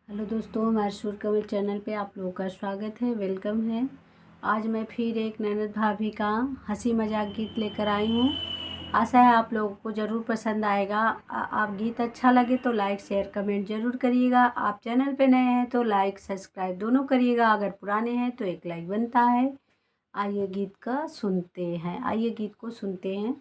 Hello दोस्तों, हमारे सुर कमल चैनल पे आप लोगों का स्वागत है, वेलकम है। आज मैं फिर एक ननद भाभी का हंसी मजाक गीत लेकर आई हूँ। आशा है आप लोगों को ज़रूर पसंद आएगा। आप गीत अच्छा लगे तो लाइक शेयर कमेंट ज़रूर करिएगा। आप चैनल पे नए हैं तो लाइक सब्सक्राइब दोनों करिएगा। अगर पुराने हैं तो एक लाइक बनता है। आइए गीत को सुनते हैं।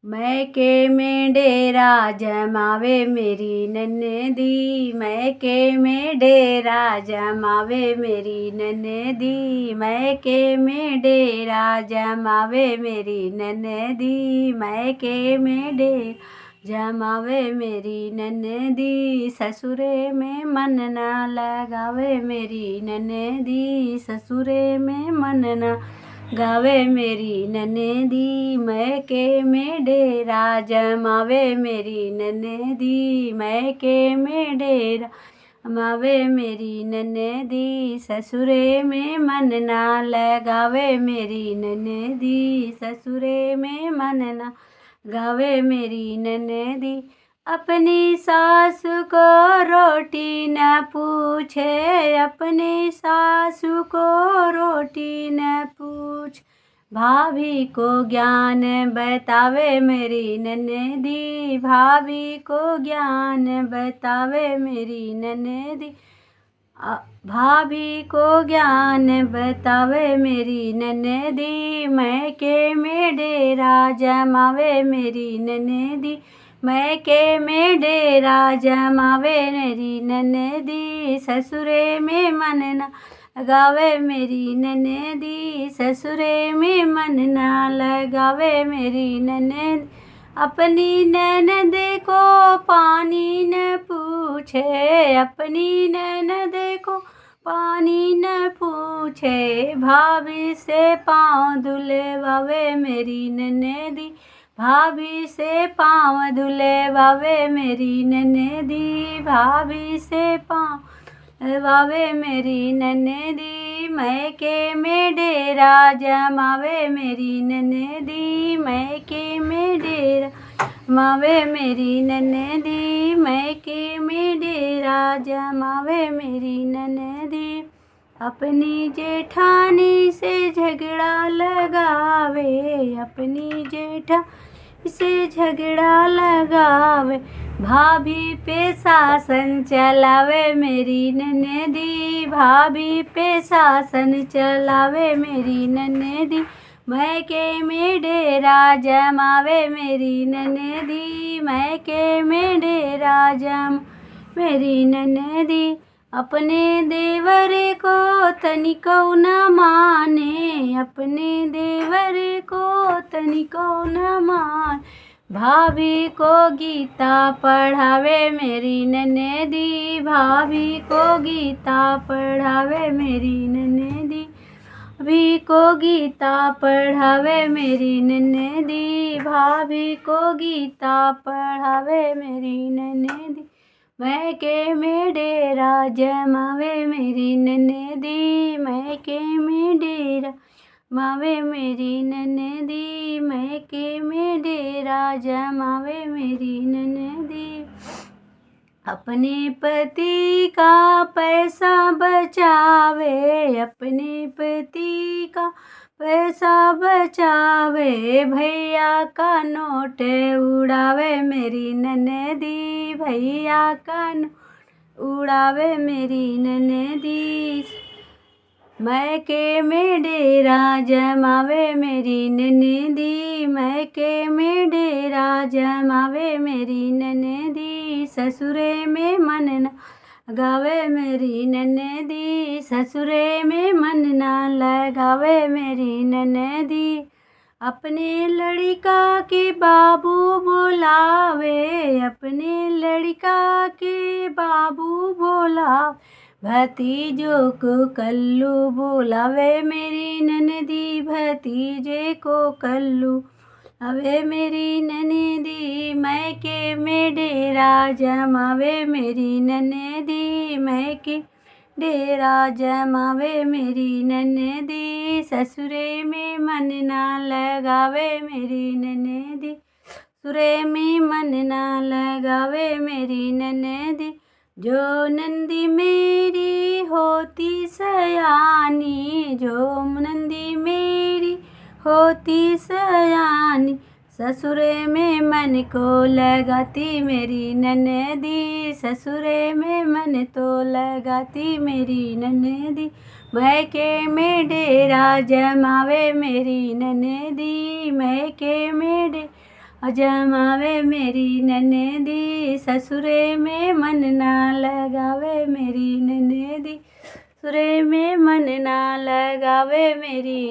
मैके में डेरा जमावे मेरी नन्नदी, मैके में डेरा जमावे मेरी नन्नदी, मैके में डेरा जमावे मेरी नन्नदी, मैके में डेरा जमावे मेरी नन्नदी, ससुरे में मन ना लगावे मेरी नन्नदी, ससुरे में मन ना गावे मेरी नन्नदी, मैके में डेरा जमावे मेरी नन्नदी, मैके में डेरा जमावे मेरी नन्नदी, ससुरे में मन ना लगावे मेरी नन्नदी, ससुरे में मन ना गावे मेरी नन्नदी। अपनी सास को रोटी न पूछे, अपनी सासू को रोटी न पूछ, भाभी को ज्ञान बतावे मेरी नन्नदी, भाभी को ज्ञान बतावे मेरी नन्नदी, भाभी को ज्ञान बतावे मेरी नन्नदी, मैके में डेरा जमावे मेरी नन्नदी, मैके में डेरा जमावे मेरी नन्नदी, ससुरे में मन ना लगावे मेरी नन्नदी, ससुरे में मन ना लगावे मेरी नन्नदी, अपनी ननद को पानी न पूछे, अपनी ननद को पानी न पूछे, भाभी से पाँव धुलवावे मेरी नन्नदी, भाभी से पाँव धुलवावे मेरी नन्नदी, भाभी से पाँव धुलवावे मेरी नन्नदी, मैके में डेरा जमावे मेरी नन्नदी, मैके में डेरा जमावे मेरी नन्नदी, मैके में डेरा जमावे मेरी नन्नदी, अपनी जेठानी से झगड़ा लगावे, अपनी जेठानी से झगड़ा लगावे, भाभी पे शासन चलावे मेरी नन्नदी, भाभी पे शासन चलावे मेरी नन्नदी, मैके में डेरा जमावे मेरी नन्नदी, मैके में डेरा जम मेरी नन्नदी, अपने देवर को तनिको न माने, अपने देवर को तनिको न मान, भाभी को गीता पढ़ावे मेरी नन्नदी, भाभी को गीता पढ़ावे मेरी नन्नदी, भाभी को गीता पढ़ावे मेरी नन्नदी, भाभी को गीता पढ़ावे मेरी नन्नदी, मैके में डेरा जमावे मेरी नन्नदी, मैके में डेरा जमावे मेरी नन्नदी, मैके में डेरा जमावे मेरी नन्नदी, अपने पति का पैसा बचावे, अपने पति का पैसा बचावे, भैया का नोट उड़ावे मेरी नन्नदी, भैया का नोट उड़ावे मेरी नन्नदी, मैके में डेरा जमावे मेरी नन्नदी, मैके में डेरा जमावे मेरी नन्नदी, ससुरे में मन ना लगावे मेरी नन्नदी, ससुरे में मन ना लगावे मेरी नन्नदी, अपने लड़का के बाबू बोलावे, अपने लड़का के बाबू बोलावे, भतीजों को कल्लू बोलावे मेरी नन्नदी, भतीजे को कल्लू अवे मेरी नन्नदी, मैके में डेरा जमावे मेरी नन्नदी, मैके डेरा जमावे मेरी नन्नदी, ससुरे में मन ना लगावे मेरी नन्नदी, ससुरे में मन ना लगावे मेरी नन्नदी, जो नंदी मेरी होती सयानी, जो नंदी मेरी होती सयानी, ससुरे में मन को लगाती मेरी ननदी, ससुरे में मन तो लगाती मेरी ननदी, मैके में डेरा जमावे मेरी ननदी, मैके में डेरा जमावे मेरी ननदी, ससुरे में मन ना लगावे मेरी ननदी, ससुरे में मन ना लगावे मेरी